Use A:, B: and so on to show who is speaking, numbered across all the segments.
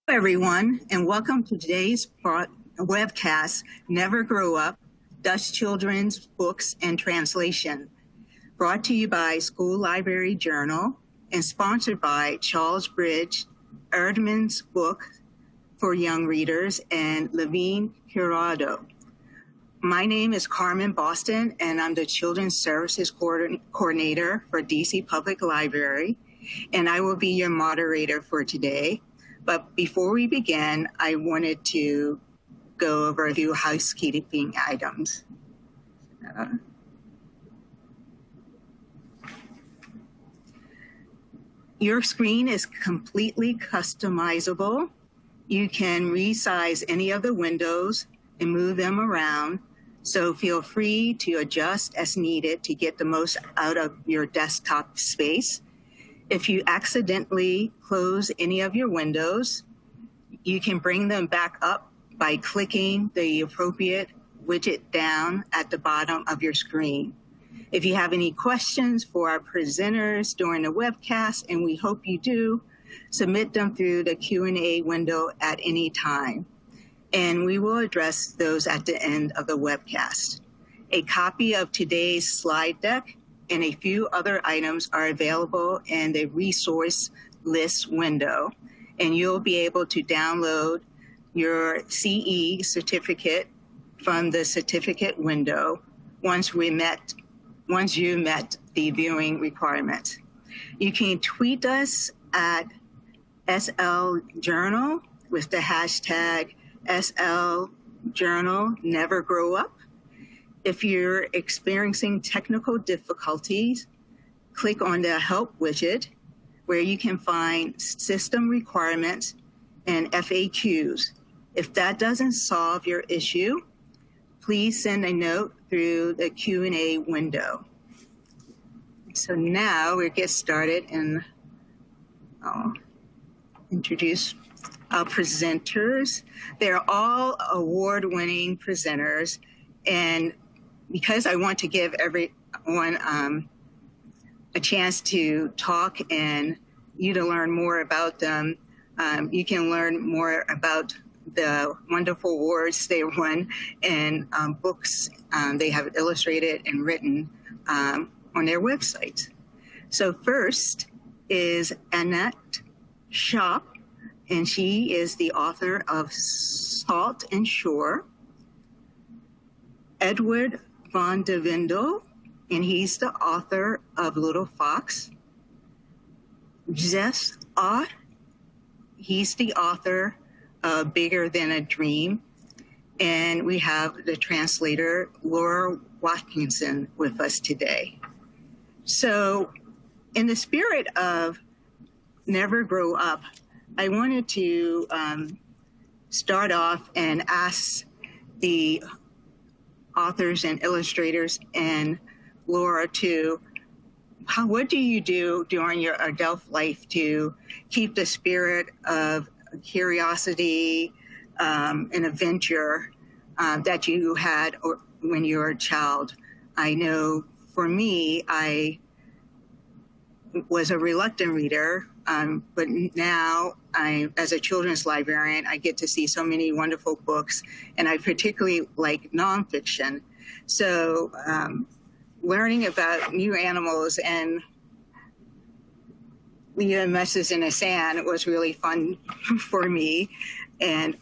A: Everyone, and welcome to today's webcast, Never Grow Up, Dutch Children's Books and Translation, brought to you by School Library Journal and sponsored by Charles Bridge, Erdman's Book for Young Readers, and Levine Curado. My name is Carmen Boston, and I'm the Children's Services Coordinator for DC Public Library, and I will be your moderator for today. But before we begin, I wanted to go over a few housekeeping items. Your screen is completely customizable. You can resize any of the windows and move them around, so feel free to adjust as needed to get the most out of your desktop space. If you accidentally close any of your windows, you can bring them back up by clicking the appropriate widget down at the bottom of your screen. If you have any questions for our presenters during the webcast, and we hope you do, submit them through the Q&A window at any time, and we will address those at the end of the webcast. A copy of today's slide deck and a few other items are available in the resource list window, and you'll be able to download your CE certificate from the certificate window once you met the viewing requirements. You can tweet us at SL Journal with the hashtag SL Journal Never Grow Up. If you're experiencing technical difficulties, click on the Help widget where you can find system requirements and FAQs. If that doesn't solve your issue, please send a note through the Q&A window. So now we'll get started, and I'll introduce our presenters. They're all award-winning presenters, and because I want to give everyone a chance to talk and you to learn more about them, you can learn more about the wonderful awards they won and books they have illustrated and written on their website. So first is Annette Schopp, and she is the author of Salt and Shore. Edward van de Windel, and he's the author of Little Fox. Jess Ott, he's the author of Bigger Than a Dream. And we have the translator, Laura Watkinson, with us today. So in the spirit of Never Grow Up, I wanted to start off and ask the authors and illustrators and Laura too, what do you do during your adult life to keep the spirit of curiosity and adventure that you had when you were a child? I know for me, I was a reluctant reader, but now as a children's librarian, I get to see so many wonderful books, and I particularly like nonfiction. So learning about new animals and leaving messes in the sand was really fun for me. And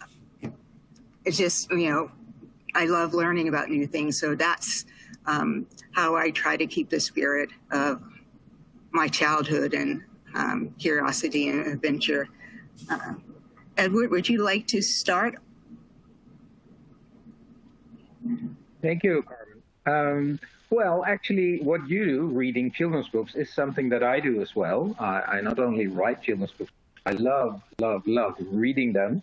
A: it's just, I love learning about new things. So that's how I try to keep the spirit of my childhood and curiosity and adventure. Edward, would you like to start?
B: Thank you, Carmen. Well, actually, what you do, reading children's books, is something that I do as well. I not only write children's books, I love reading them.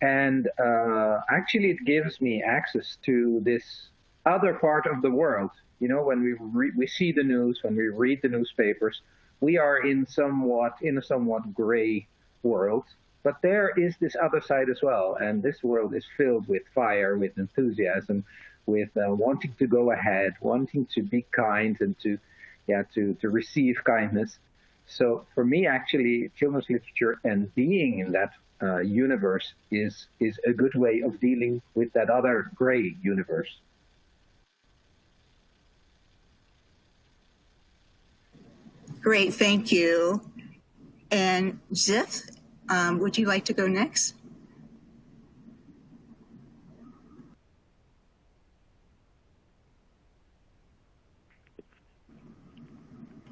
B: And actually, it gives me access to this other part of the world. When we see the news, when we read the newspapers, we are in a somewhat gray world. But there is this other side as well, and this world is filled with fire, with enthusiasm, with wanting to go ahead, wanting to be kind, and to receive kindness. So for me, actually, children's literature and being in that universe is a good way of dealing with that other gray universe.
A: Great, thank you. And Ziff, would you like to go next?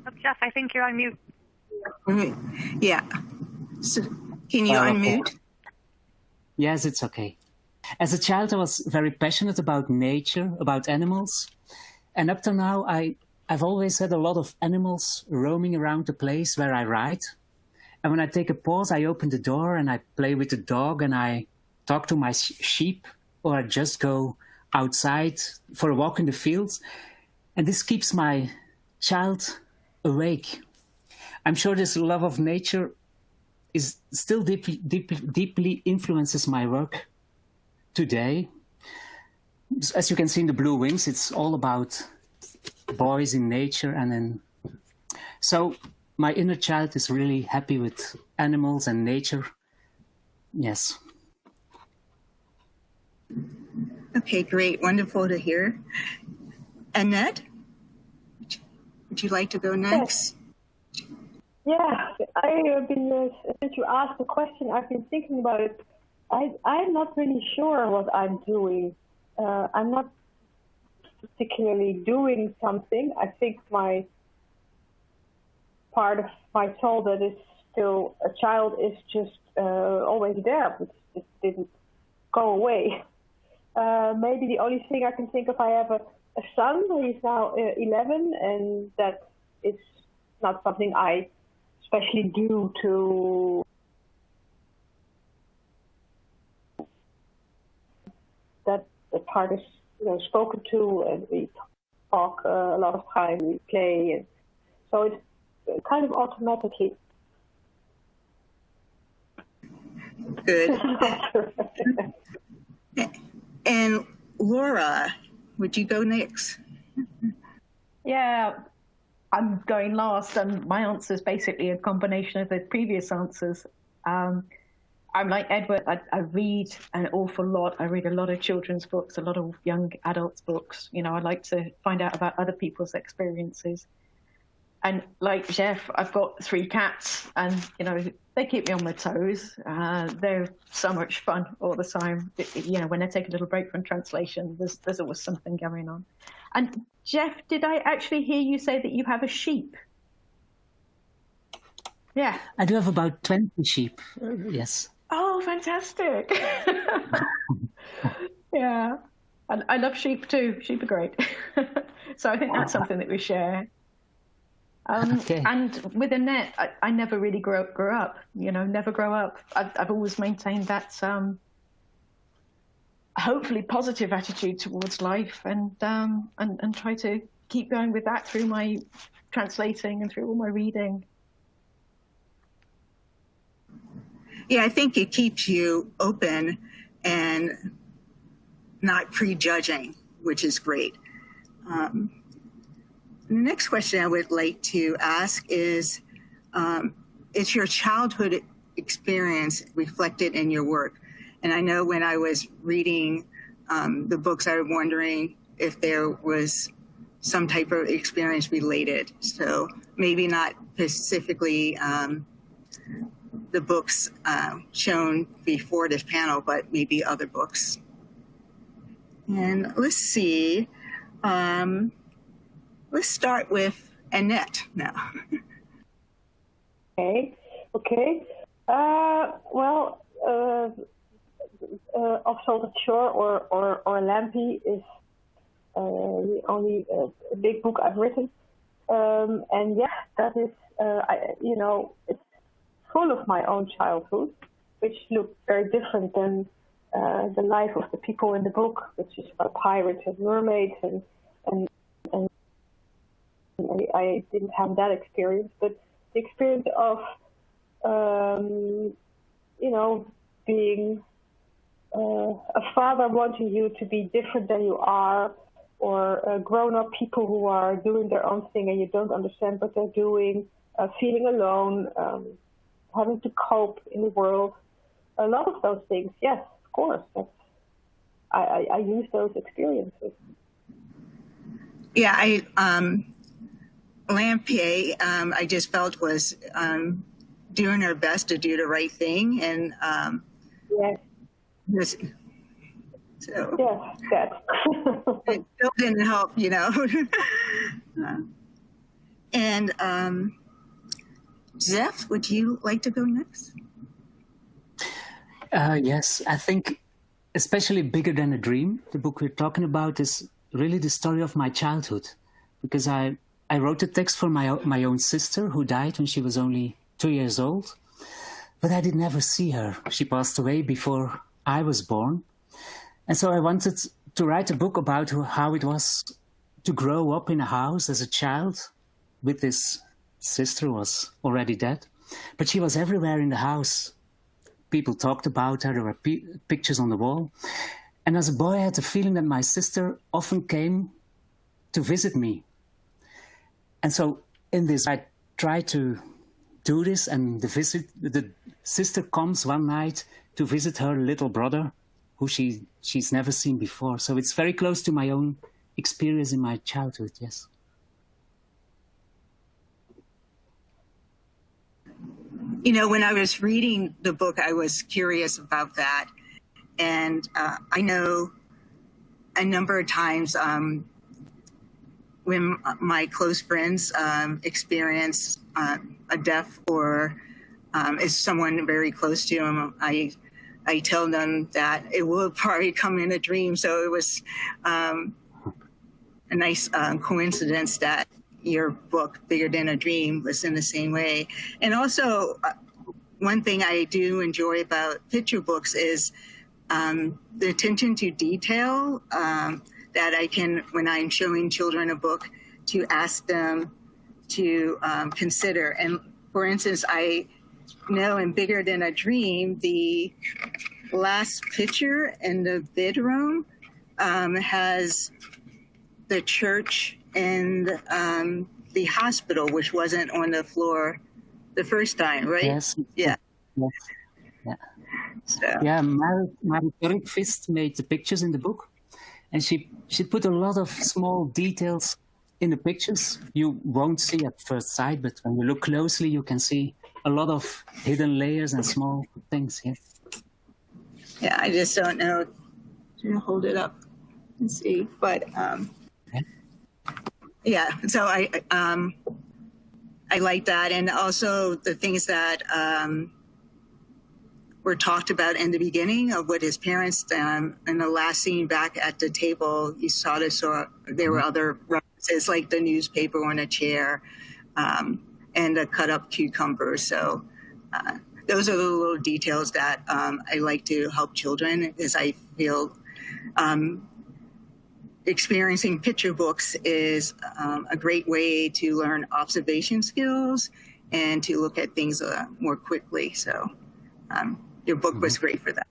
C: Oh, Jeff, I think you're on mute.
A: Yeah. So can you unmute?
D: Okay. Yes, it's okay. As a child, I was very passionate about nature, about animals. And up to now, I've always had a lot of animals roaming around the place where I write. And when I take a pause, I open the door and I play with the dog and I talk to my sheep, or I just go outside for a walk in the fields. And this keeps my child awake. I'm sure this love of nature is still deeply influences my work today. As you can see in the Blue Wings, it's all about boys in nature, and so my inner child is really happy with animals and nature. Yes.
A: Okay, great. Wonderful to hear. Annette, would you like to go next?
E: Yeah, I have been, since you asked the question, I've been thinking about it. I'm not really sure what I'm doing. I'm not particularly doing something. I think my part of my soul that is still a child is just always there, but it didn't go away. Maybe the only thing I can think of, I have a son. He's now 11, and that is not something I especially due to that the part is spoken to, and we talk a lot of time, we play, and so it's kind of automatically.
A: Good. And Laura, would you go next?
F: Yeah. I'm going last, and my answer is basically a combination of the previous answers. I'm like Edward, I read an awful lot. I read a lot of children's books, a lot of young adults' books. I like to find out about other people's experiences. And like Jeff, I've got 3 cats, and, they keep me on my toes. They're so much fun all the time. When I take a little break from translation, there's always something going on. And Jeff, did I actually hear you say that you have a sheep? Yeah.
D: I do have about 20 sheep, yes.
F: Oh, fantastic. Yeah. And I love sheep too. Sheep are great. So I think that's something that we share.
D: Okay.
F: And with Annette, I never really grew up, never grow up. I've always maintained that hopefully positive attitude towards life, and try to keep going with that through my translating and through all my reading.
A: Yeah, I think it keeps you open and not prejudging, which is great. The next question I would like to ask is your childhood experience reflected in your work? And I know when I was reading the books, I was wondering if there was some type of experience related. So maybe not specifically the books shown before this panel, but maybe other books. And let's see. Let's start with Annette now.
E: Okay. Well, Offshore the Shore or Lampy is the only big book I've written. And yeah, that is, it's full of my own childhood, which looked very different than the life of the people in the book, which is about pirates and mermaids, and I didn't have that experience, but the experience of, being a father wanting you to be different than you are, or grown-up people who are doing their own thing and you don't understand what they're doing, feeling alone, having to cope in the world. A lot of those things, yes, of course. I use those experiences.
A: Yeah, Lampe, I just felt was doing her best to do the right thing, and
E: yes.
A: So
E: yes, that.
A: it still didn't help, And Zeph, would you like to go next?
D: Yes, I think especially Bigger Than a Dream, the book we're talking about, is really the story of my childhood, because I wrote the text for my own sister, who died when she was only 2 years old, but I did never see her. She passed away before I was born. And so I wanted to write a book about how it was to grow up in a house as a child with this sister who was already dead, but she was everywhere in the house. People talked about her, there were pictures on the wall. And as a boy, I had the feeling that my sister often came to visit me. And so in this, I tried to do this, and the sister comes one night to visit her little brother, who she's never seen before. So it's very close to my own experience in my childhood, yes.
A: When I was reading the book, I was curious about that. And I know a number of times when my close friends experience a death or is someone very close to them, I tell them that it will probably come in a dream. So it was a nice coincidence that your book, Bigger Than a Dream, was in the same way. And also, one thing I do enjoy about picture books is the attention to detail that I can, when I'm showing children a book, to ask them to consider. And for instance, I know in Bigger Than a Dream, the last picture in the bedroom has the church and the hospital, which wasn't on the floor the first time, right?
D: Yes.
A: Yeah.
D: Yes. Yeah.
A: So.
D: Yeah, Mary Fist made the pictures in the book, and she put a lot of small details in the pictures you won't see at first sight, but when you look closely, you can see a lot of hidden layers and small things. Yes.
A: Yeah, I just don't know. I'm gonna hold it up and see, but yeah. So I like that, and also the things that were talked about in the beginning of what his parents in the last scene back at the table. You saw this, or there were other references like the newspaper on a chair and the cut up cucumber. So those are the little details that I like to help children, as I feel experiencing picture books is a great way to learn observation skills and to look at things more quickly. So your book was great for that.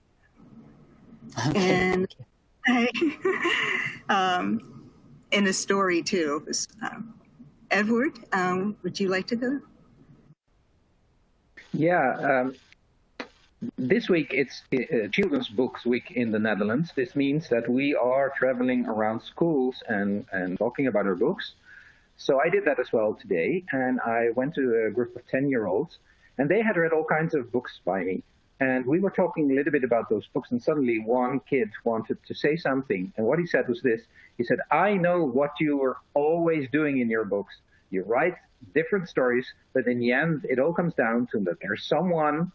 D: Okay.
A: And in the story too. Was, Edward, would you like to go?
B: Yeah. This week it's Children's Books Week in the Netherlands. This means that we are traveling around schools and talking about our books. So I did that as well today, and I went to a group of 10-year-olds, and they had read all kinds of books by me. And we were talking a little bit about those books, and suddenly one kid wanted to say something. And what he said was this. He said, I know what you are always doing in your books. You write different stories, but in the end, it all comes down to that there's someone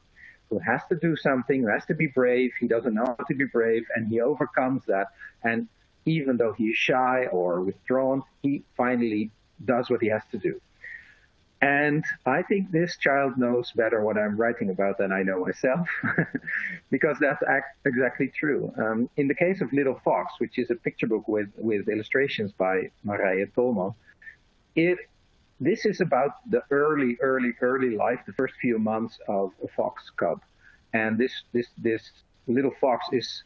B: who has to do something, who has to be brave. He doesn't know how to be brave, and he overcomes that. And even though he's shy or withdrawn, he finally does what he has to do. And I think this child knows better what I'm writing about than I know myself, because that's exactly true. In the case of Little Fox, which is a picture book with illustrations by Marije Tolman, this is about the early life, the first few months of a fox cub. And this little fox is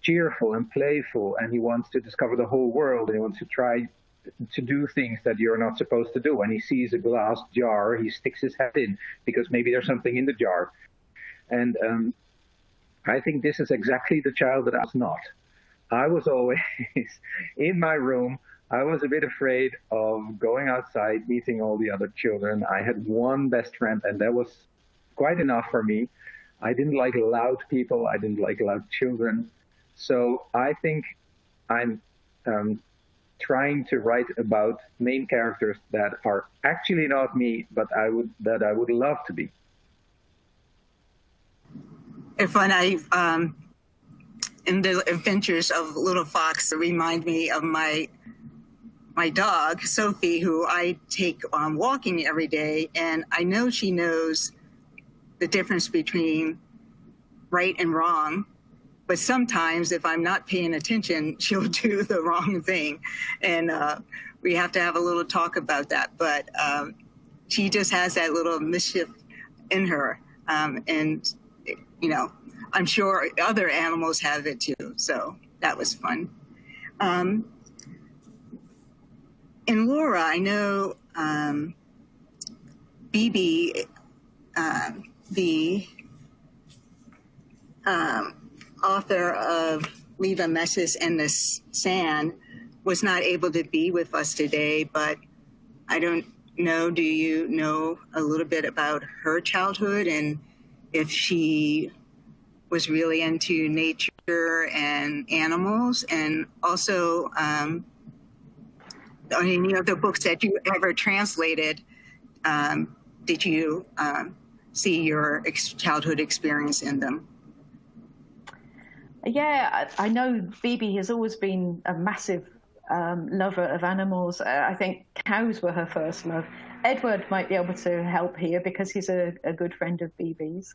B: cheerful and playful, and he wants to discover the whole world, and he wants to try to do things that you're not supposed to do. When he sees a glass jar, he sticks his head in because maybe there's something in the jar. And I think this is exactly the child that I was not. I was always in my room. I was a bit afraid of going outside, meeting all the other children. I had one best friend, and that was quite enough for me. I didn't like loud people. I didn't like loud children. So I think I'm trying to write about main characters that are actually not me, but I would love to be.
A: If when in the adventures of Little Fox, remind me of my dog, Sophie, who I take walking every day, and I know she knows the difference between right and wrong, but sometimes if I'm not paying attention, she'll do the wrong thing, and we have to have a little talk about that, but she just has that little mischief in her, and you know, I'm sure other animals have it too, so that was fun. In Laura, I know Bibi, the author of Leave a Message in the Sand, was not able to be with us today, but I don't know, do you know a little bit about her childhood and if she was really into nature and animals, and also any of the books that you ever translated, did you see your childhood experience in them?
F: Yeah, I know Bibi has always been a massive lover of animals. I think cows were her first love. Edward might be able to help here because he's a good friend of Bibi's.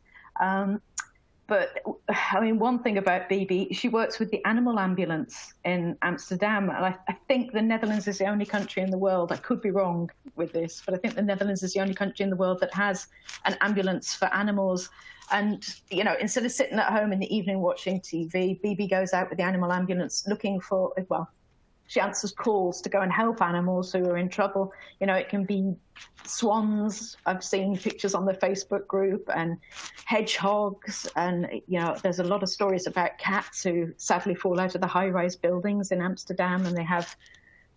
F: But I mean, one thing about Bibi, she works with the animal ambulance in Amsterdam. And I think the Netherlands is the only country in the world, I could be wrong with this, but I think the Netherlands is the only country in the world that has an ambulance for animals. And, you know, instead of sitting at home in the evening watching TV, Bibi goes out with the animal ambulance looking for, well, she answers calls to go and help animals who are in trouble. You know, it can be swans. I've seen pictures on the Facebook group, and hedgehogs. And, you know, there's a lot of stories about cats who sadly fall out of the high-rise buildings in Amsterdam. And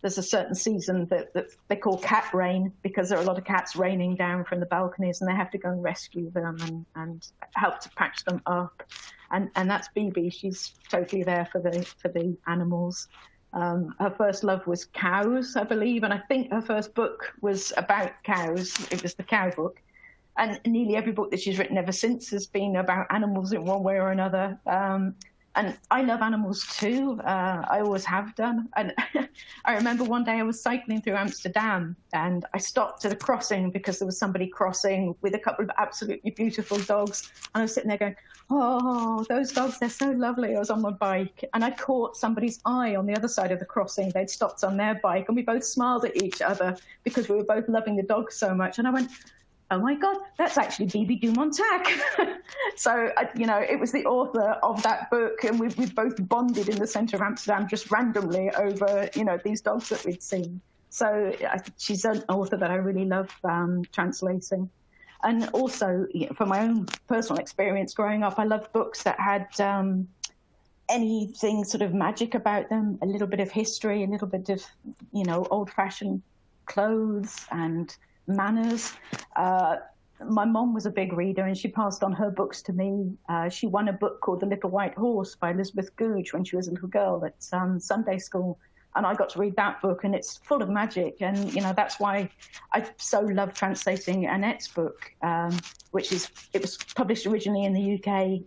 F: there's a certain season that they call cat rain because there are a lot of cats raining down from the balconies, and they have to go and rescue them and help to patch them up. And that's Bibi. She's totally there for the animals. Her first love was cows, I believe, and I think her first book was about cows. It was the cow book. And nearly every book that she's written ever since has been about animals in one way or another. And I love animals too. I always have done. And I remember one day I was cycling through Amsterdam and I stopped at a crossing because there was somebody crossing with a couple of absolutely beautiful dogs. And I was sitting there going, oh, those dogs, they're so lovely. I was on my bike and I caught somebody's eye on the other side of the crossing. They'd stopped on their bike and we both smiled at each other because we were both loving the dogs so much. And I went, oh my God, that's actually Bibi du Montac. So, you know, it was the author of that book, and we both bonded in the centre of Amsterdam just randomly over, you know, these dogs that we'd seen. So she's an author that I really love translating. And also, you know, from my own personal experience growing up, I loved books that had anything sort of magic about them, a little bit of history, a little bit of, you know, old-fashioned clothes and manners. My mom was a big reader and she passed on her books to me. She won a book called The Little White Horse by Elizabeth Gooch when she was a little girl at Sunday school. And I got to read that book, and it's full of magic. And, you know, that's why I so love translating Annette's book, it was published originally in the UK.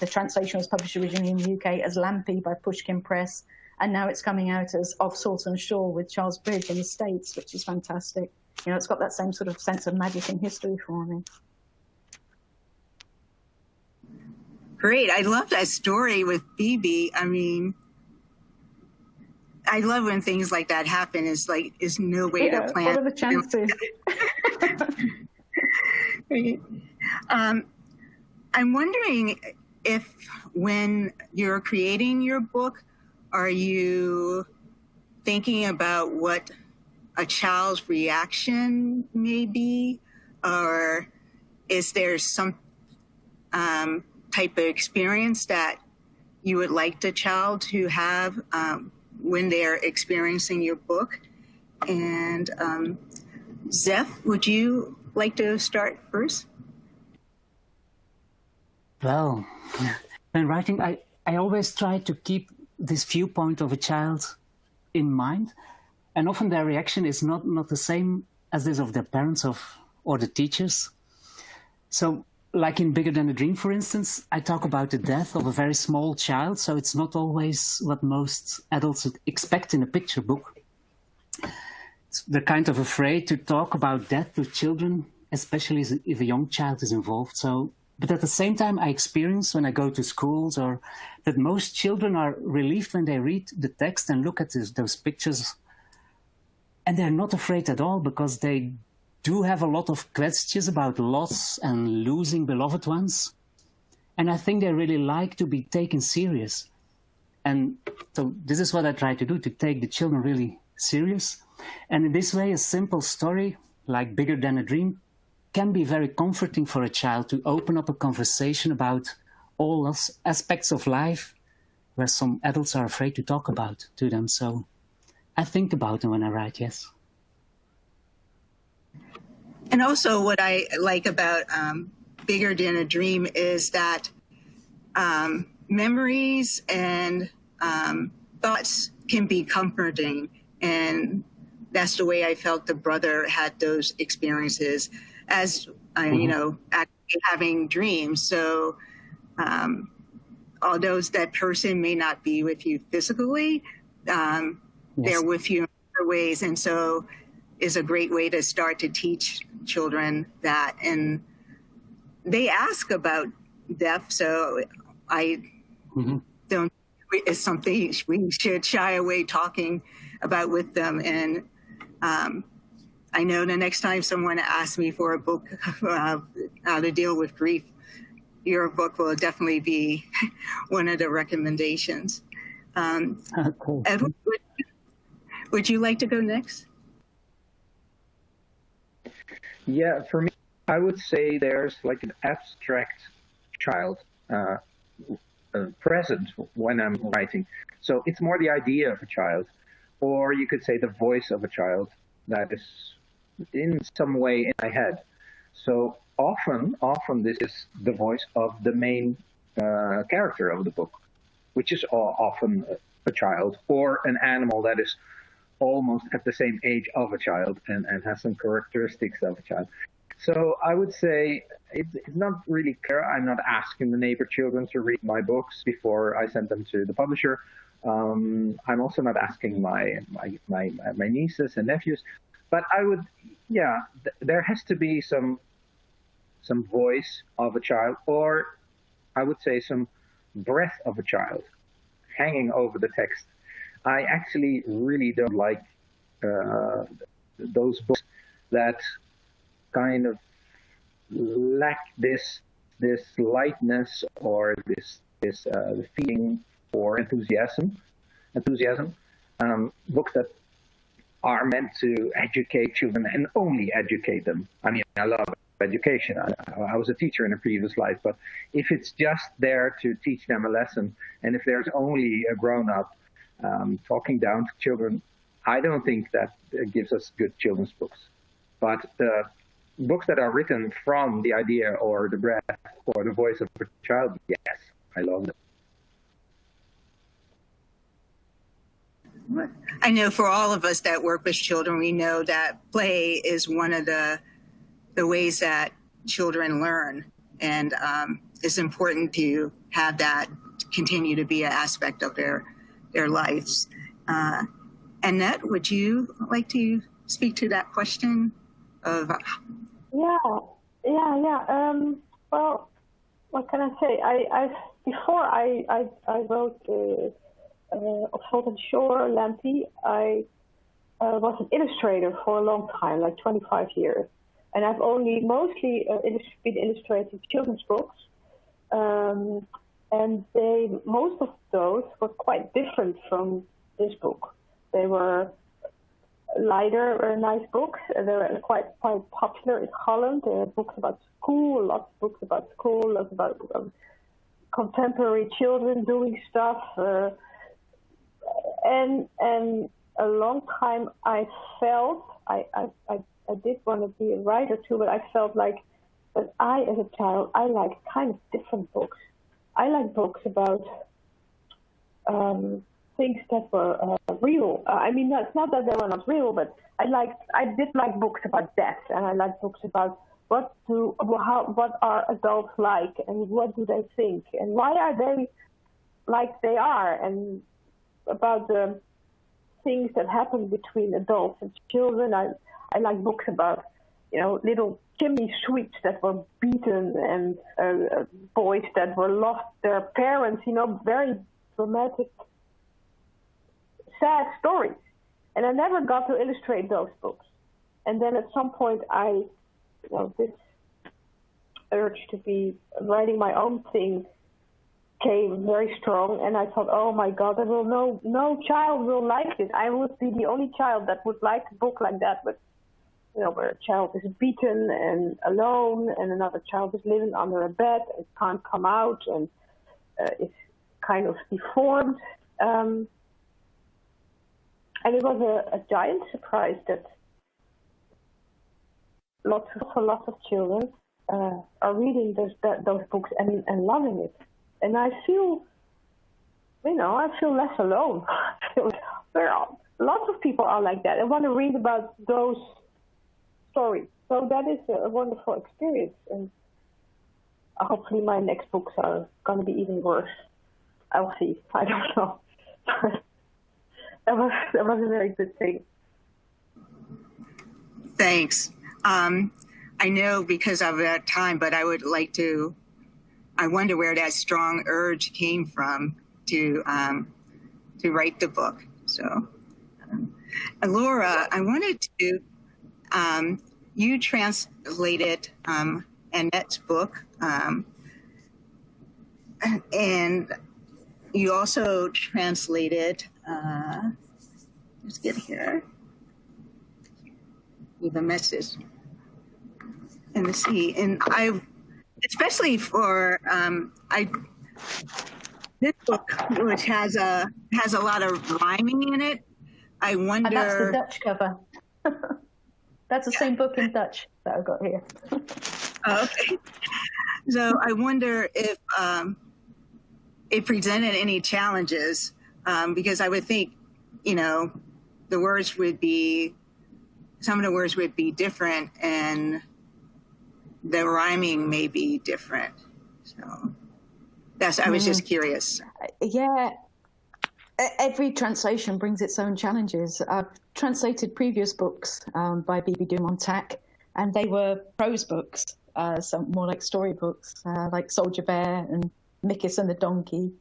F: The translation was published originally in the UK as Lampy by Pushkin Press. And now it's coming out as Of Salt and Shore with Charles Bridge in the States, which is fantastic. You know, it's got that same sort of sense of magic and history for me.
A: Great. I love that story with Bibi. I mean, I love when things like that happen. It's like, there's no way to plan.
F: What are the chances?
A: I'm wondering if when you're creating your book, are you thinking about what a child's reaction may be, or is there some type of experience that you would like the child to have when they're experiencing your book? And Zeph, would you like to start first?
D: Well, when writing, I always try to keep this viewpoint of a child in mind. And often their reaction is not the same as this of their parents or the teachers. So, like in Bigger Than a Dream, for instance, I talk about the death of a very small child, so it's not always what most adults expect in a picture book. They're kind of afraid to talk about death to children, especially if a young child is involved. But at the same time, I experience when I go to schools that most children are relieved when they read the text and look at those pictures. And they're not afraid at all, because they do have a lot of questions about loss and losing beloved ones. And I think they really like to be taken serious. And so this is what I try to do, to take the children really serious. And in this way, a simple story like Bigger Than a Dream can be very comforting for a child, to open up a conversation about all those aspects of life where some adults are afraid to talk about to them. So I think about them when I write, yes.
A: And also what I like about Bigger Than a Dream is that memories and thoughts can be comforting. And that's the way I felt the brother had those experiences as, you know, actually having dreams. So although that person may not be with you physically, they're with you in other ways. And so is a great way to start to teach children that. And they ask about death, so I don't, it's something we should shy away talking about with them. And I know the next time someone asks me for a book how to deal with grief, your book will definitely be one of the recommendations.
D: Cool.
A: Edward, would you like to go next?
B: Yeah, for me, I would say there's like an abstract child present when I'm writing. So it's more the idea of a child, or you could say the voice of a child that is in some way in my head. So often this is the voice of the main character of the book, which is often a child or an animal that is almost at the same age of a child and has some characteristics of a child. So I would say it's not really clear. I'm not asking the neighbor children to read my books before I send them to the publisher. I'm also not asking my nieces and nephews. But I would, there has to be some voice of a child, or I would say some breath of a child hanging over the text. I actually really don't like those books that kind of lack this lightness or this feeling for enthusiasm. Books that are meant to educate children and only educate them. I mean, I love education. I was a teacher in a previous life, but if it's just there to teach them a lesson, and if there's only a grown-up talking down to children, I don't think that gives us good children's books. But books that are written from the idea or the breath or the voice of a child, yes, I love them.
A: I know for all of us that work with children, we know that play is one of the ways that children learn. And it's important to have that continue to be an aspect of their lives. Annette, would you like to speak to that question of?
E: Well, what can I say? Before I wrote Of Salt and Shore, Lampy, I was an illustrator for a long time, like 25 years. And I've only mostly been illustrating children's books. And most of those were quite different from this book. They were lighter, nice books. They were quite popular in Holland. There were books about school, lots of books about school, lots about contemporary children doing stuff. And a long time I felt, I did want to be a writer too, but I felt like that I, as a child, I liked kind of different books. I like books about things that were real. I mean, it's not that they were not real, but I did like books about death, and I like books about what are adults like, and what do they think, and why are they like they are, and about the things that happen between adults and children. I like books about, little chimney sweeps that were beaten, and boys that were lost their parents, very dramatic, sad stories. And I never got to illustrate those books. And then at some point this urge to be writing my own thing came very strong, and I thought, oh my God, no child will like this. I would be the only child that would like a book like that, but where a child is beaten and alone, and another child is living under a bed and can't come out, and is kind of deformed. And it was a giant surprise that lots of children are reading those books and loving it. And I feel, less alone. Lots of people are like that. I want to read about those stories. So that is a wonderful experience. And hopefully my next books are going to be even worse. I'll see. I don't know. That was a very good thing.
A: Thanks. I know because of that time, but I would like to. I wonder where that strong urge came from to write the book. So, Laura, I wanted to. You translated Annette's book, and you also translated. Let's get here. With a message. And let's see. And especially for this book, which has a lot of rhyming in it. I wonder.
F: And that's the Dutch cover. That's the same book in Dutch that I've got here.
A: Okay. So I wonder if it presented any challenges, because I would think, the words would be. Some of the words would be different, and the rhyming may be different. So I was just curious.
F: Yeah. Every translation brings its own challenges. I've translated previous books by B.B. Dumontac, and they were prose books, some more like storybooks, like Soldier Bear and Mickis and the Donkey.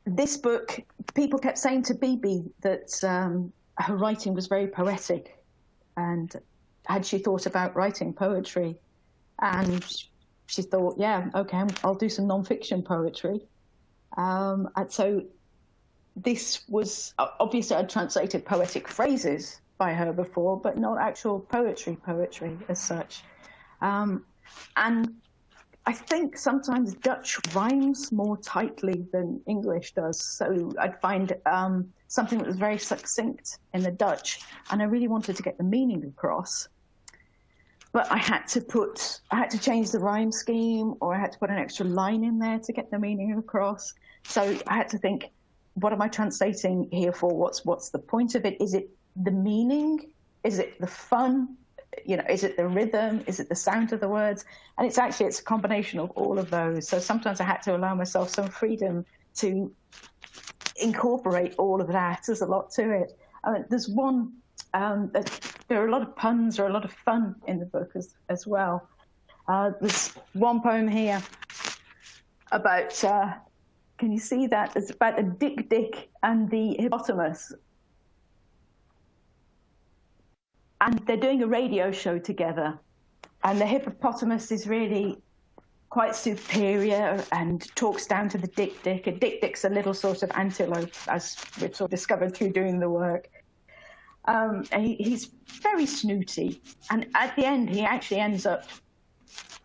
F: This book, people kept saying to B.B. that her writing was very poetic, and had she thought about writing poetry? And she thought, yeah, okay, I'll do some non-fiction poetry. And so this was, obviously I'd translated poetic phrases by her before, but not actual poetry as such. And I think sometimes Dutch rhymes more tightly than English does. So I'd find something that was very succinct in the Dutch, and I really wanted to get the meaning across. But I had to change the rhyme scheme, or I had to put an extra line in there to get the meaning across. So I had to think, what am I translating here for? What's the point of it? Is it the meaning? Is it the fun? Is it the rhythm? Is it the sound of the words? And it's a combination of all of those. So sometimes I had to allow myself some freedom to incorporate all of that. There's a lot to it. There's one, there are a lot of puns or a lot of fun in the book as well. There's one poem here about, can you see that? It's about a Dick and the hippopotamus. And they're doing a radio show together. And the hippopotamus is really quite superior and talks down to the dik-dik. A dik-dik's a little sort of antelope, as we've sort of discovered through doing the work. And he's very snooty. And at the end, he actually ends up,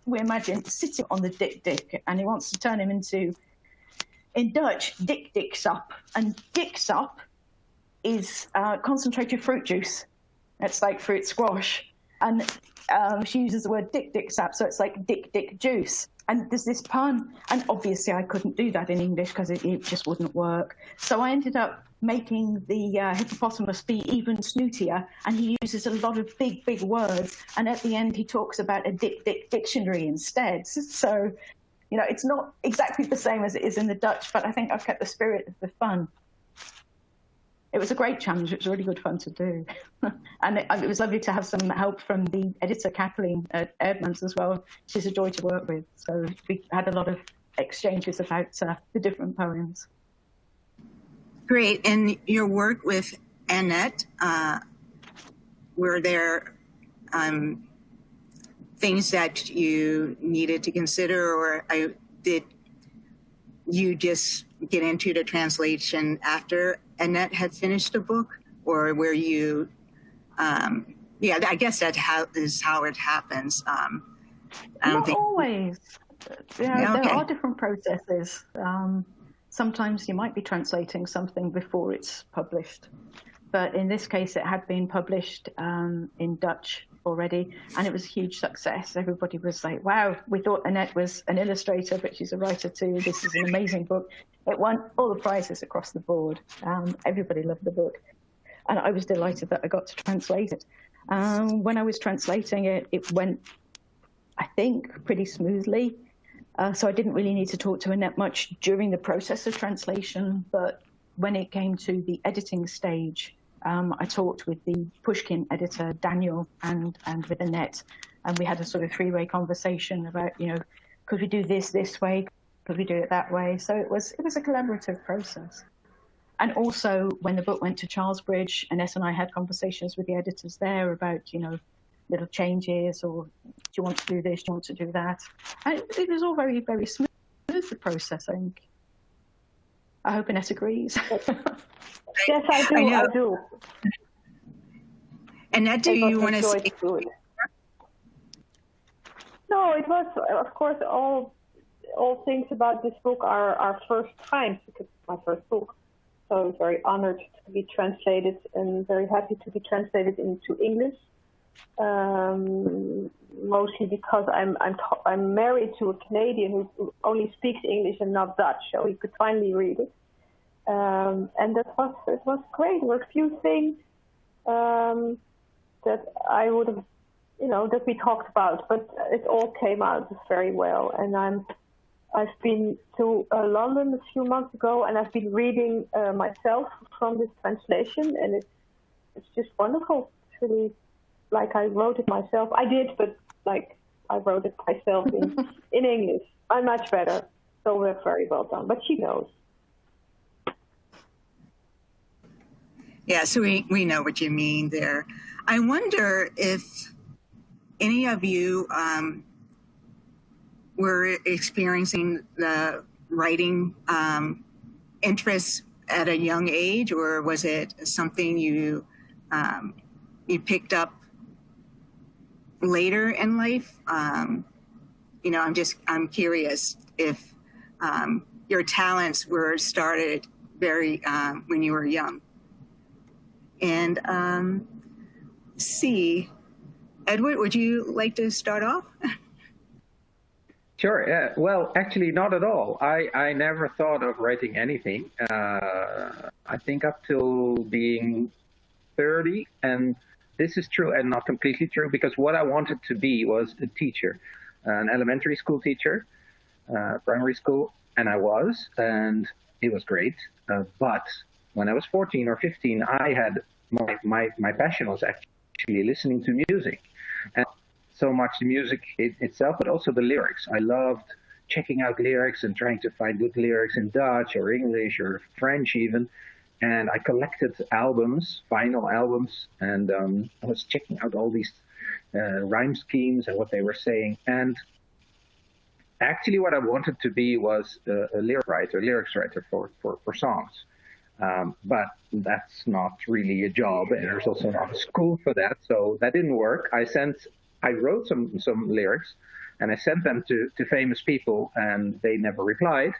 F: we imagine, sitting on the dik-dik, and he wants to turn him into, in Dutch, dik-diksap. And diksap is concentrated fruit juice. It's like fruit squash. And she uses the word dik-diksap, so it's like dik-dik juice. And there's this pun, and obviously I couldn't do that in English because it just wouldn't work. So I ended up making the hippopotamus be even snootier, and he uses a lot of big, big words. And at the end, he talks about a dik-dik dictionary instead. So, you know, it's not exactly the same as it is in the Dutch, but I think I've kept the spirit of the fun. It was a great challenge. It was really good fun to do. And it was lovely to have some help from the editor, Kathleen, at Eerdmans as well. She's a joy to work with. So we had a lot of exchanges about the different poems.
A: Great. And your work with Annette, were there things that you needed to consider, or did you just get into the translation after Annette had finished the book, or were you? Yeah, I guess that is how it happens.
F: Not always. There are different processes. Sometimes you might be translating something before it's published, but in this case, it had been published in Dutch already, and it was a huge success. Everybody was like, "Wow, we thought Annette was an illustrator, but she's a writer too. This is an amazing book." It won all the prizes across the board. Everybody loved the book. And I was delighted that I got to translate it. When I was translating it, it went, I think, pretty smoothly. So I didn't really need to talk to Annette much during the process of translation. But when it came to the editing stage, I talked with the Pushkin editor, Daniel, and with Annette. And we had a sort of three-way conversation about, you know, could we do this way? Could we do it that way? So it was a collaborative process. And also when the book went to Charlesbridge, Annette and I had conversations with the editors there about, you know, little changes, or do you want to do this, do you want to do that? And it was all very, very smooth, the process, I think. I hope Annette agrees.
E: Yes, I do.
A: Annette, do you want to say?
E: No, it was, of course, all things about this book are first times, because it's my first book. So I was very honored to be translated and very happy to be translated into English. Mostly because I'm married to a Canadian who only speaks English and not Dutch, so he could finally read it. And it was great. There were a few things that I would have, you know, that we talked about, but it all came out very well. And I've been to London a few months ago, and I've been reading myself from this translation, and it's just wonderful. It's really like I wrote it myself. I did, but like I wrote it myself in English. I'm much better, so we're very well done. But she knows.
A: Yeah, so we know what you mean there. I wonder if any of you were experiencing the writing interest at a young age, or was it something you picked up later in life? You know, I'm curious if your talents were started very when you were young. And Edward, would you like to start off?
B: Sure. Yeah. Well, actually, not at all. I never thought of writing anything. I think up till being 30, and this is true and not completely true, because what I wanted to be was a teacher, an elementary school teacher, primary school, and I was, and it was great. But when I was 14 or 15, I had my passion was actually listening to music. And so much the music itself, but also the lyrics. I loved checking out lyrics and trying to find good lyrics in Dutch or English or French even. And I collected albums, vinyl albums, and I was checking out all these rhyme schemes and what they were saying. And actually what I wanted to be was a lyrics writer for songs. But that's not really a job, and there's also not a school for that, so that didn't work. I wrote some lyrics, and I sent them to famous people, and they never replied.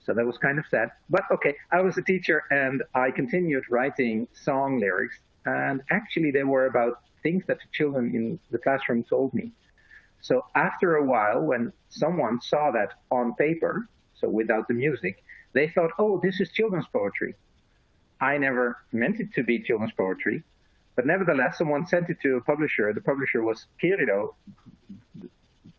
B: So that was kind of sad. But okay, I was a teacher, and I continued writing song lyrics, and actually they were about things that the children in the classroom told me. So after a while, when someone saw that on paper, so without the music, they thought, oh, this is children's poetry. I never meant it to be children's poetry, but nevertheless, someone sent it to a publisher. The publisher was Querido,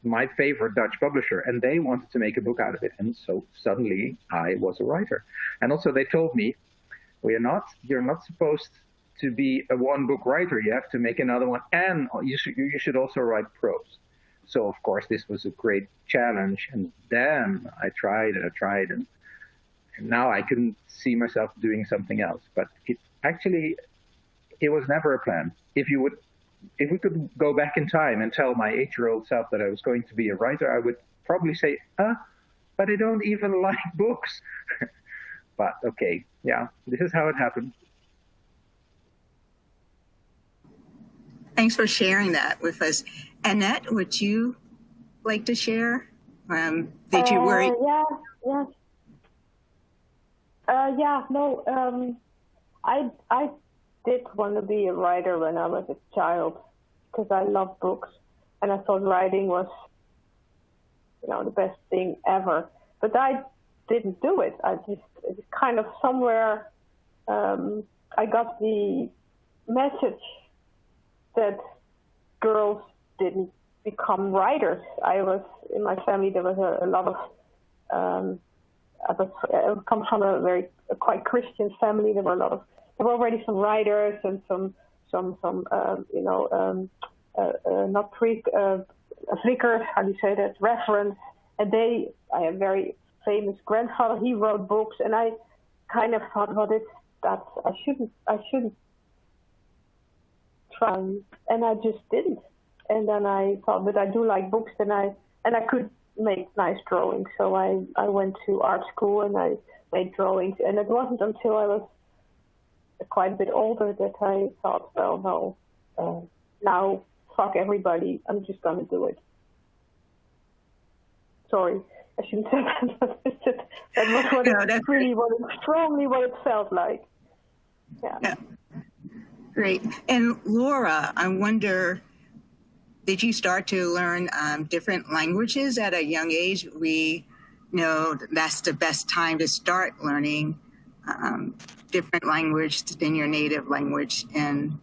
B: my favorite Dutch publisher, and they wanted to make a book out of it. And so suddenly I was a writer. And also they told me, you're not supposed to be a one-book writer. You have to make another one, and you should also write prose. So of course this was a great challenge, and then I tried, and now I couldn't see myself doing something else. But it was never a plan. If we could go back in time and tell my 8-year-old self that I was going to be a writer, I would probably say, but I don't even like books. But okay, yeah, this is how it happened.
A: Thanks for sharing that with us. Annette, would you like to share? Did you worry?
E: I did want to be a writer when I was a child because I loved books and I thought writing was, the best thing ever. But I didn't do it. It's kind of somewhere, I got the message that girls didn't become writers. In my family, there was a lot of, I come from a quite Christian family. There were already some writers and some flickers, how do you say that, reference. And I have a very famous grandfather, he wrote books, and I kind of thought, I shouldn't try, and I just didn't. And then I thought, but I do like books, and I could make nice drawings. So I went to art school and I made drawings, and it wasn't until I was quite a bit older that I thought, well, no, now fuck everybody, I'm just gonna do it. Sorry, I shouldn't say that. That was strongly what it felt like. Yeah.
A: Great. And Laura, I wonder, did you start to learn different languages at a young age? We know that's the best time to start learning different language than your native language. And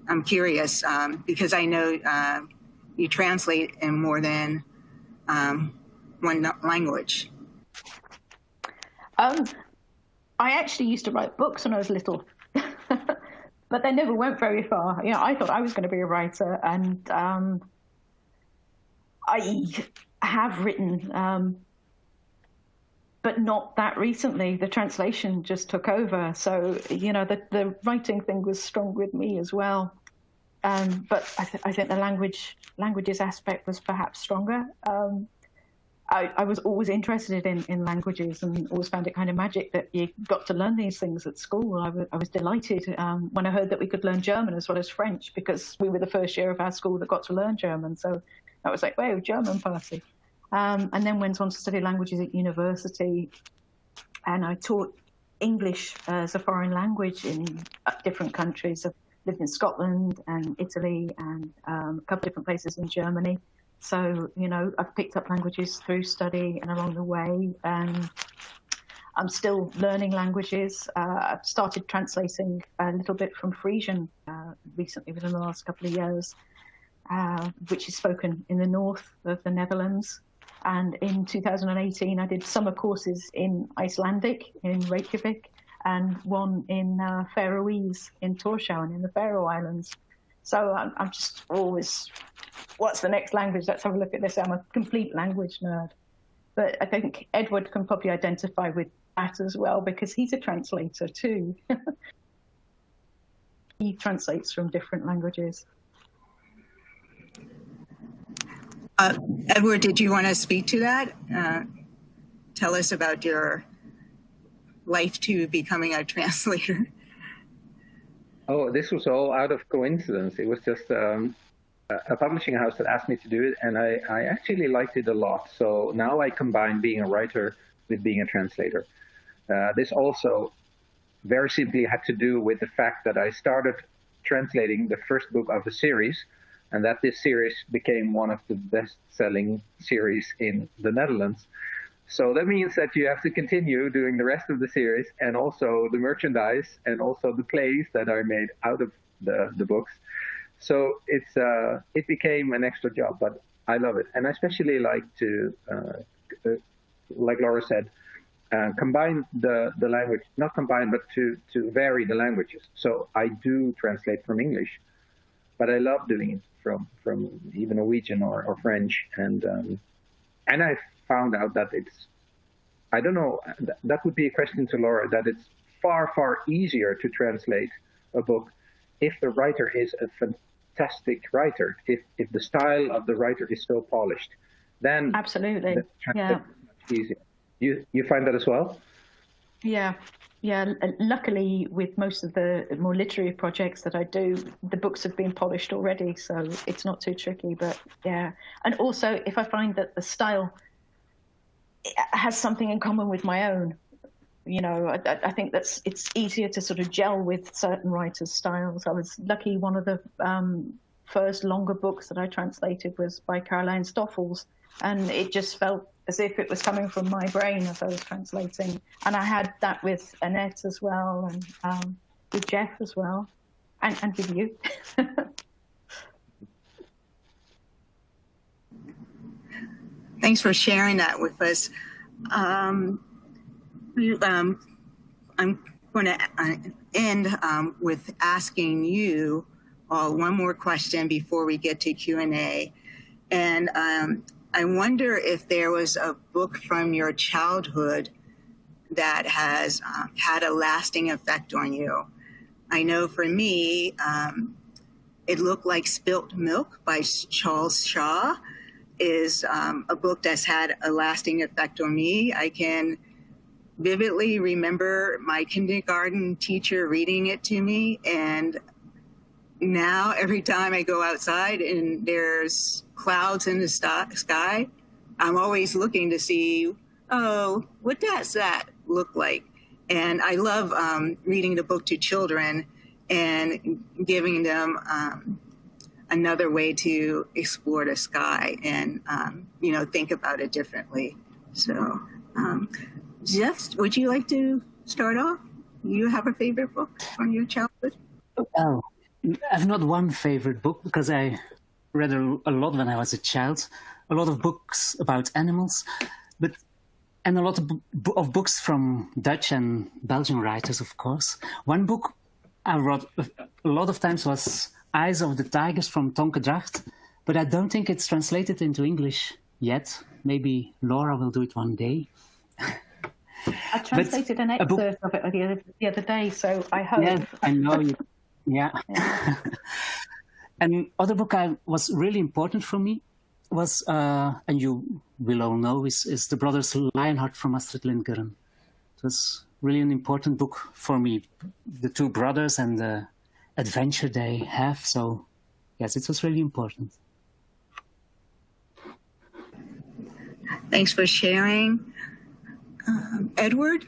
A: I'm curious because I know you translate in more than one language.
F: I actually used to write books when I was little. But they never went very far. I thought I was going to be a writer, and I have written, but not that recently. The translation just took over. So, the writing thing was strong with me as well. But I think the languages aspect was perhaps stronger. I was always interested in languages and always found it kind of magic that you got to learn these things at school. I was delighted when I heard that we could learn German as well as French, because we were the first year of our school that got to learn German. So I was like, wow, German party. And then went on to study languages at university. And I taught English as a foreign language in different countries. I've lived in Scotland and Italy and a couple of different places in Germany. So, I've picked up languages through study and along the way, and I'm still learning languages. I've started translating a little bit from Frisian recently within the last couple of years, which is spoken in the north of the Netherlands. And in 2018, I did summer courses in Icelandic in Reykjavik and one in Faroese in Tórshavn in the Faroe Islands. So I'm just always, what's the next language? Let's have a look at this. I'm a complete language nerd. But I think Edward can probably identify with that as well, because he's a translator too. He translates from different languages.
A: Edward, did you want to speak to that? Tell us about your life to becoming a translator.
B: Oh, this was all out of coincidence. It was just a publishing house that asked me to do it, and I actually liked it a lot. So now I combine being a writer with being a translator. This also very simply had to do with the fact that I started translating the first book of a series, and that this series became one of the best-selling series in the Netherlands. So that means that you have to continue doing the rest of the series and also the merchandise and also the plays that are made out of the books. So it became an extra job, but I love it. And I especially like to, like Laura said, combine the language, not combine, but to vary the languages. So I do translate from English, but I love doing it from even Norwegian or French. And I found out that it's, I don't know, that would be a question to Laura, that it's far, far easier to translate a book if the writer is a fantastic writer, if the style of the writer is so polished, then
F: absolutely, yeah,
B: much easier. You find that as well?
F: Yeah. Luckily, with most of the more literary projects that I do, the books have been polished already, so it's not too tricky. But yeah, and also if I find that the style has something in common with my own, I think it's easier to sort of gel with certain writers' styles. I was lucky. One of the first longer books that I translated was by Caroline Stoffels, and it just felt as if it was coming from my brain as I was translating. And I had that with Annette as well, and with Jeff as well, and with you.
A: Thanks for sharing that with us. I'm going to end with asking you all one more question before we get to Q&A. And I wonder if there was a book from your childhood that has had a lasting effect on you. I know for me, It Looked Like Spilt Milk by Charles Shaw is a book that's had a lasting effect on me. I can vividly remember my kindergarten teacher reading it to me, and now every time I go outside and there's clouds in the sky, I'm always looking to see, oh, what does that look like? And I love reading the book to children and giving them another way to explore the sky and, think about it differently. So, Jeff, would you like to start off? You have a favorite book from your childhood?
D: Oh, I have not one favorite book because I read a lot when I was a child, a lot of books about animals, and a lot of books from Dutch and Belgian writers, of course. One book I read a lot of times was Eyes of the Tigers from Tonke Dracht, but I don't think it's translated into English yet. Maybe Laura will do it one day.
F: I translated an excerpt of it the other day, so I hope.
D: Yeah, I know you. Yeah. And other book was really important for me was, and you will all know, is The Brothers Lionheart from Astrid Lindgren. It was really an important book for me. The two brothers and the adventure they have. So, yes, it was really important.
A: Thanks for sharing. Edward,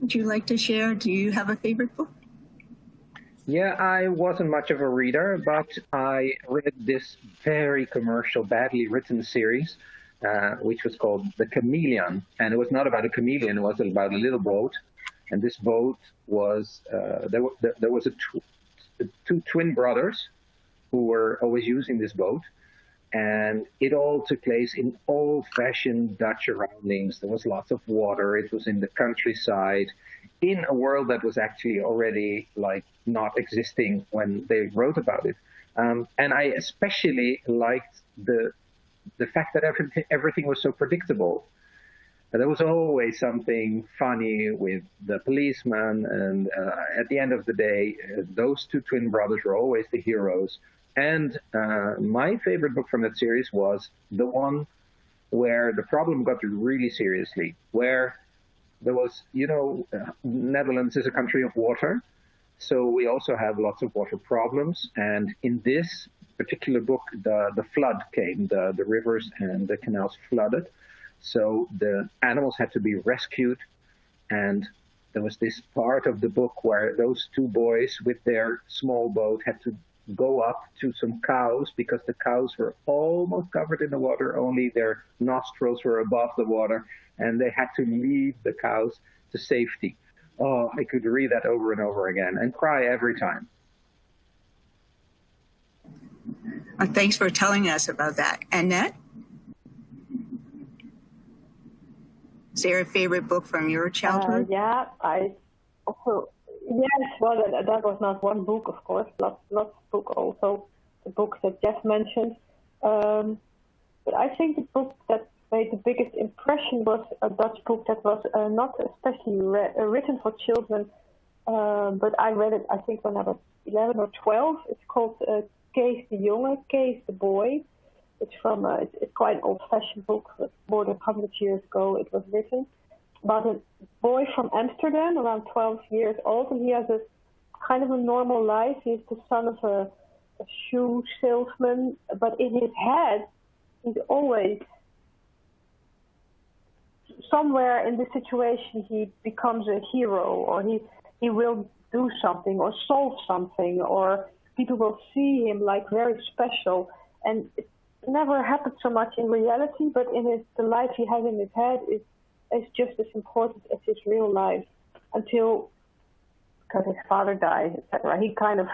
A: would you like to share? Do you have a favorite book?
B: Yeah, I wasn't much of a reader, but I read this very commercial, badly written series, which was called The Chameleon. And it was not about a chameleon, it was about a little boat. And this boat was, there was two twin brothers who were always using this boat. And it all took place in old-fashioned Dutch surroundings. There was lots of water. It was in the countryside, in a world that was actually already not existing when they wrote about it. And I especially liked the fact that everything was so predictable. There was always something funny with the policeman, and at the end of the day, those two twin brothers were always the heroes. And my favorite book from that series was the one where the problem got really seriously, where there was, Netherlands is a country of water, so we also have lots of water problems. And in this particular book, the flood came, the rivers and the canals flooded. So the animals had to be rescued. And there was this part of the book where those two boys with their small boat had to go up to some cows because the cows were almost covered in the water, only their nostrils were above the water, and they had to lead the cows to safety. Oh, I could read that over and over again and cry every time.
A: Thanks for telling us about that. Annette? Is there a favorite book from your childhood?
E: Yeah, I also, yes, well, that was not one book, of course, lots of book also, the books that Jeff mentioned. But I think the book that made the biggest impression was a Dutch book that was not especially written for children, but I read it, I think, when I was 11 or 12. It's called Kees de Jonge, Kees the Boy. It's from it's quite an old-fashioned book. More than 100 years ago it was written about a boy from Amsterdam, around 12 years old, and he has a kind of a normal life. He's the son of a shoe salesman, but in his head, he's always somewhere in the situation he becomes a hero, or he will do something or solve something, or people will see him like very special. And it never happened so much in reality, but the life he has in his head is just as important as his real life, until, because his father died, etc. He kind of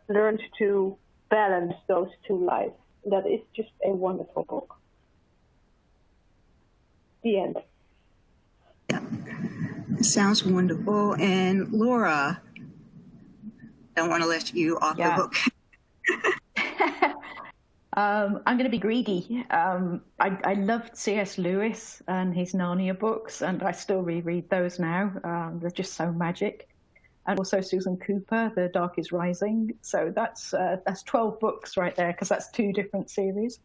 E: learns to balance those two lives. That is just a wonderful book. The end.
A: Yeah, it sounds wonderful. And Laura, I don't want to let you off the hook.
F: I'm going to be greedy. I loved C.S. Lewis and his Narnia books, and I still reread those now. They're just so magic. And also Susan Cooper, The Dark is Rising. So that's 12 books right there, because that's 2 different series.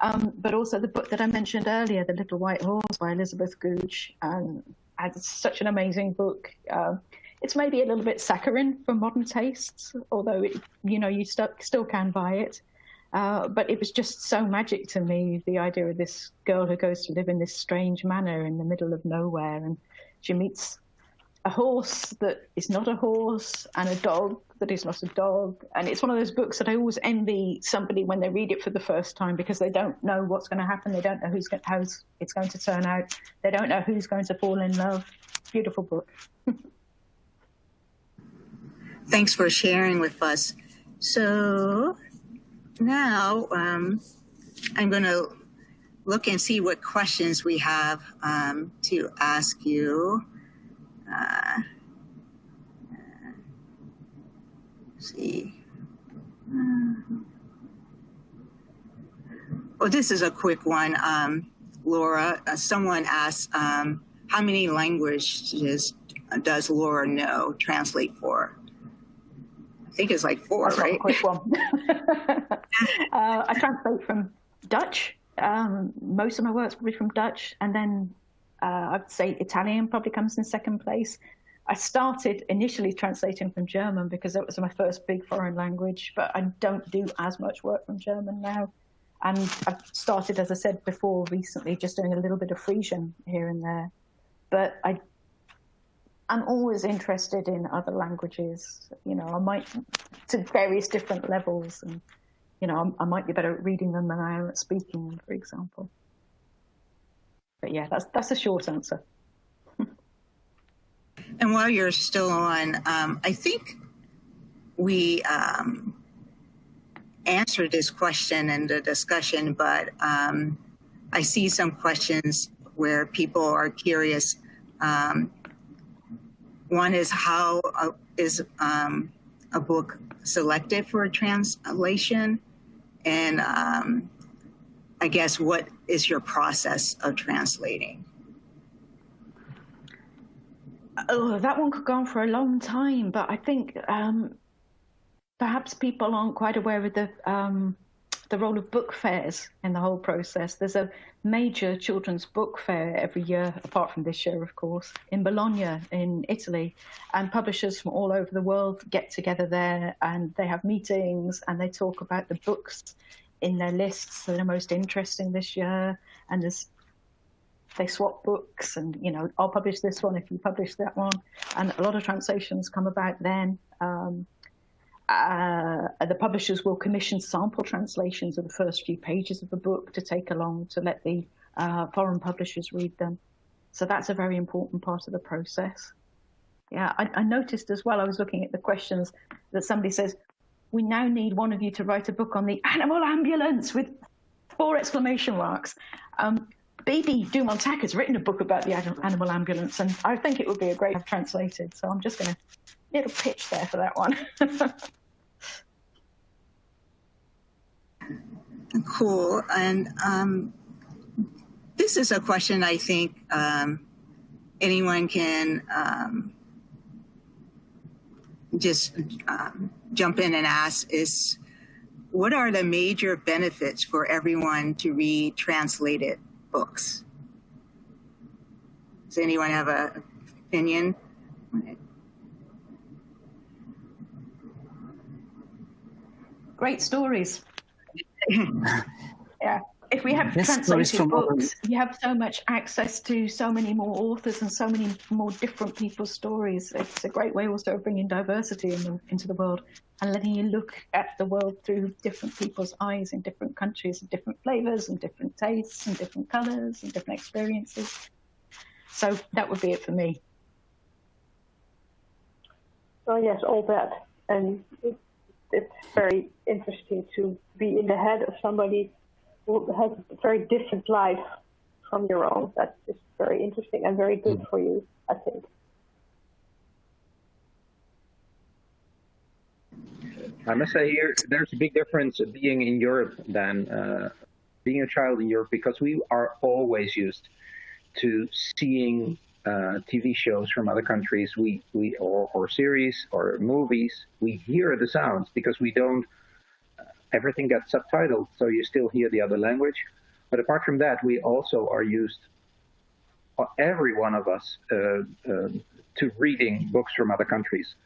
F: But also the book that I mentioned earlier, The Little White Horse by Elizabeth Gooch. It's such an amazing book. It's maybe a little bit saccharine for modern tastes, although you still can buy it. But it was just so magic to me, the idea of this girl who goes to live in this strange manor in the middle of nowhere, and she meets a horse that is not a horse and a dog that is not a dog. And it's one of those books that I always envy somebody when they read it for the first time, because they don't know what's going to happen. They don't know how it's going to turn out. They don't know who's going to fall in love. Beautiful book.
A: Thanks for sharing with us. So now I'm going to look and see what questions we have to ask you. See. Well, this is a quick one, Laura. Someone asked, how many languages does Laura know translate for? I think it's like 4,
F: That's
A: right?
F: Not a quick one. I translate from Dutch. Most of my work's probably from Dutch, and then I'd say Italian probably comes in second place. I started initially translating from German because that was my first big foreign language, but I don't do as much work from German now. And I've started, as I said before, recently just doing a little bit of Frisian here and there. But I'm always interested in other languages. I might, to various different levels, and I might be better at reading them than I am at speaking them, for example. But yeah, that's a short answer.
A: And while you're still on, I think we answered this question in the discussion, but I see some questions where people are curious. One is, how is a book selected for a translation? And I guess, what is your process of translating?
F: Oh, that one could go on for a long time, but I think perhaps people aren't quite aware of the role of book fairs in the whole process. There's a major children's book fair every year, apart from this year, of course, in Bologna in Italy. And publishers from all over the world get together there, and they have meetings, and they talk about the books in their lists that are most interesting this year. And they swap books, and, you know, I'll publish this one if you publish that one. And a lot of translations come about then. The publishers will commission sample translations of the first few pages of the book to take along to let the foreign publishers read them. So that's a very important part of the process. Yeah, I noticed as well, I was looking at the questions, that somebody says, we now need one of you to write a book on the animal ambulance with 4 exclamation marks. Baby Dumontac has written a book about the animal ambulance, and I think it would be a great translated. So I'm just going to little pitch there for that one.
A: Cool. And this is a question I think anyone can just jump in and ask is, what are the major benefits for everyone to read translated books? Does anyone have an opinion?
F: Great stories. Yeah. If we have
D: Yes,
F: translated books, you have so much access to so many more authors and so many more different people's stories. It's a great way also of bringing diversity into the world and letting you look at the world through different people's eyes in different countries and different flavors and different tastes and different colors and different experiences. So that would be it for me.
E: Well, yes, all that. And it's very interesting to be in the head of somebody who has a very different life from your own. That is very interesting and very good for you, I think.
B: I must say here, there's a big difference being in Europe than being a child in Europe, because we are always used to seeing TV shows from other countries, or series or movies. We hear the sounds because we don't. Everything gets subtitled, so you still hear the other language. But apart from that, we also are used, every one of us, to reading books from other countries.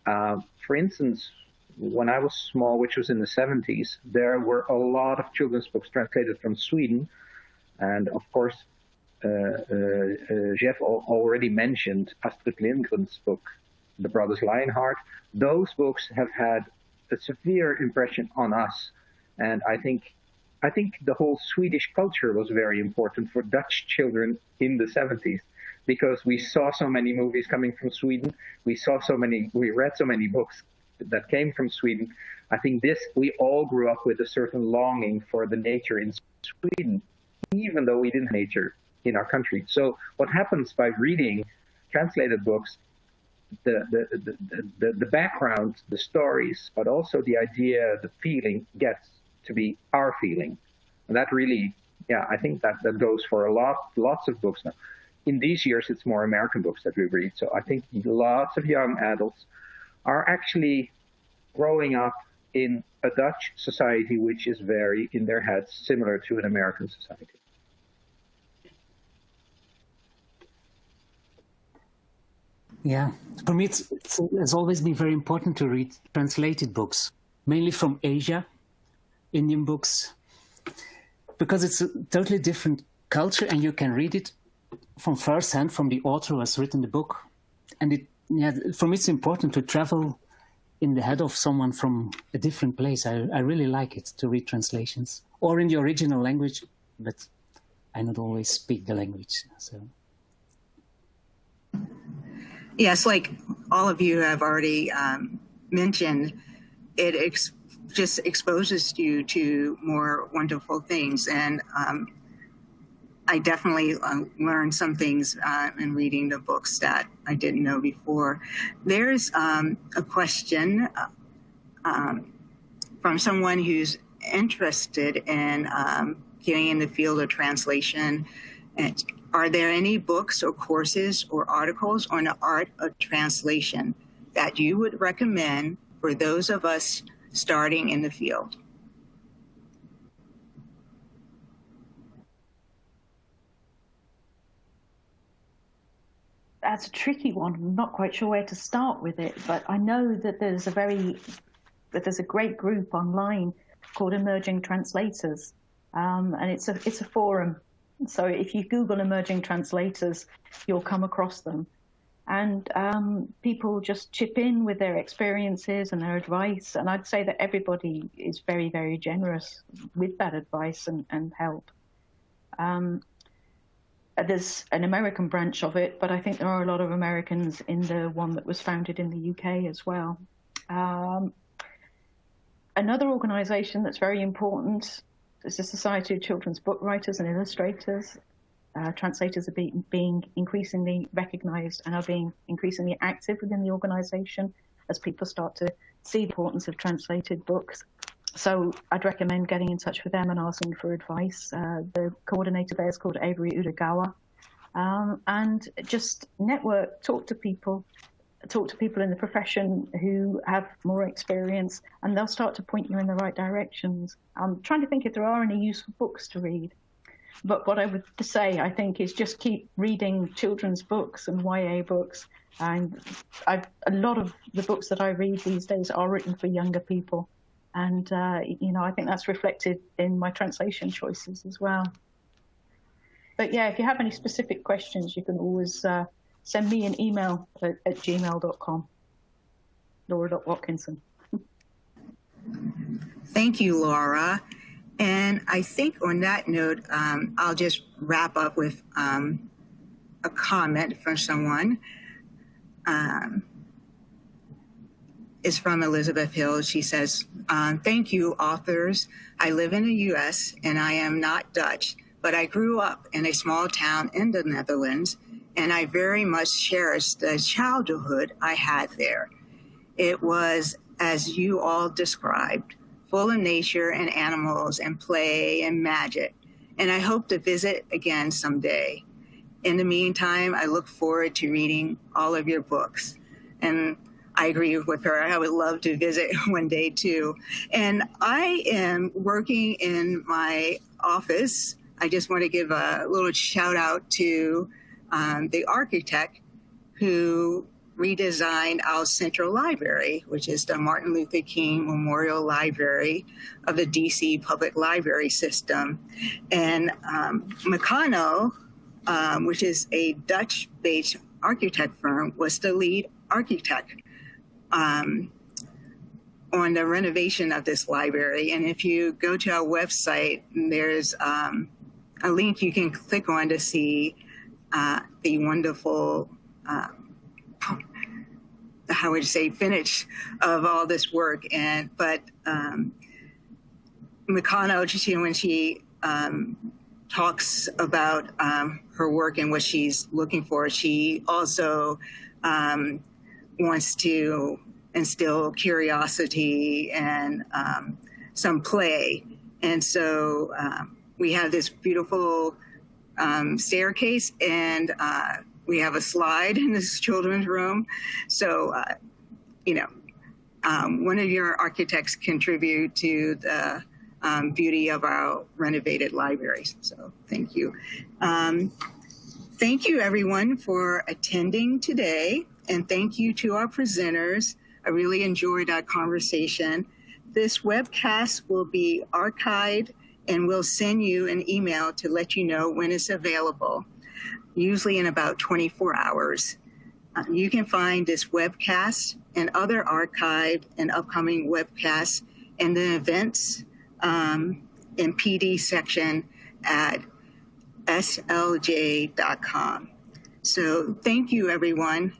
B: For instance, when I was small, which was in the 70s, there were a lot of children's books translated from Sweden. And of course, Jeff already mentioned Astrid Lindgren's book, The Brothers Lionheart. Those books have had a severe impression on us. And I think the whole Swedish culture was very important for Dutch children in the 70s, because we saw so many movies coming from Sweden. We read so many books that came from Sweden. I think we all grew up with a certain longing for the nature in Sweden, even though we didn't have nature in our country. So what happens by reading translated books, the background, the stories, but also the idea, the feeling gets to be our feeling. And that really, I think that goes for lots of books now. In these years, it's more American books that we read. So I think lots of young adults are actually growing up in a Dutch society, which is very, in their heads, similar to an American society.
D: Yeah, for me, it's always been very important to read translated books, mainly from Asia, Indian books, because it's a totally different culture, and you can read it from first hand from the author who has written the book. And for me, it's important to travel in the head of someone from a different place. I really like it to read translations, or in the original language, but I don't always speak the language, so.
A: Yes, like all of you have already mentioned, it just exposes you to more wonderful things. And I definitely learned some things in reading the books that I didn't know before. There's a question from someone who's interested in getting in the field of translation. And are there any books or courses or articles on the art of translation that you would recommend for those of us starting in the field?
F: That's a tricky one. I'm not quite sure where to start with it, but I know that there's a great group online called Emerging Translators, and it's a forum. So if you Google Emerging Translators, you'll come across them, and people just chip in with their experiences and their advice. And I'd say that everybody is very, very generous with that advice and help. There's an American branch of it, but I think there are a lot of Americans in the one that was founded in the UK as well. Another organization that's very important is the Society of Children's Book Writers and Illustrators. Translators are being increasingly recognized and are being increasingly active within the organization as people start to see the importance of translated books. So I'd recommend getting in touch with them and asking for advice. The coordinator there is called Avery Udagawa. And just network, talk to people in the profession who have more experience, and they'll start to point you in the right directions. I'm trying to think if there are any useful books to read. But what I would say, I think, is just keep reading children's books and YA books. And a lot of the books that I read these days are written for younger people. And, I think that's reflected in my translation choices as well. But yeah, if you have any specific questions, you can always send me an email at gmail.com, Laura.Watkinson.
A: Thank you, Laura. And I think on that note, I'll just wrap up with a comment from someone. Is from Elizabeth Hill. She says, thank you, authors. I live in the U.S. and I am not Dutch, but I grew up in a small town in the Netherlands, and I very much cherish the childhood I had there. It was, as you all described, full of nature and animals and play and magic, and I hope to visit again someday. In the meantime, I look forward to reading all of your books. And I agree with her. I would love to visit one day too. And I am working in my office. I just want to give a little shout out to the architect who redesigned our central library, which is the Martin Luther King Memorial Library of the DC Public Library System. And Meccano, which is a Dutch-based architect firm, was the lead architect on the renovation of this library. And if you go to our website, there's a link you can click on to see the wonderful, finish of all this work. But Meccano, when she talks about her work and what she's looking for, she also wants to instill curiosity and some play. And so we have this beautiful staircase, and we have a slide in this children's room. So, one of your architects contribute to the beauty of our renovated libraries. So thank you. Thank you, everyone, for attending today. And thank you to our presenters. I really enjoyed our conversation. This webcast will be archived, and we'll send you an email to let you know when it's available, usually in about 24 hours. You can find this webcast and other archived and upcoming webcasts in the events and PD section at slj.com. So thank you, everyone.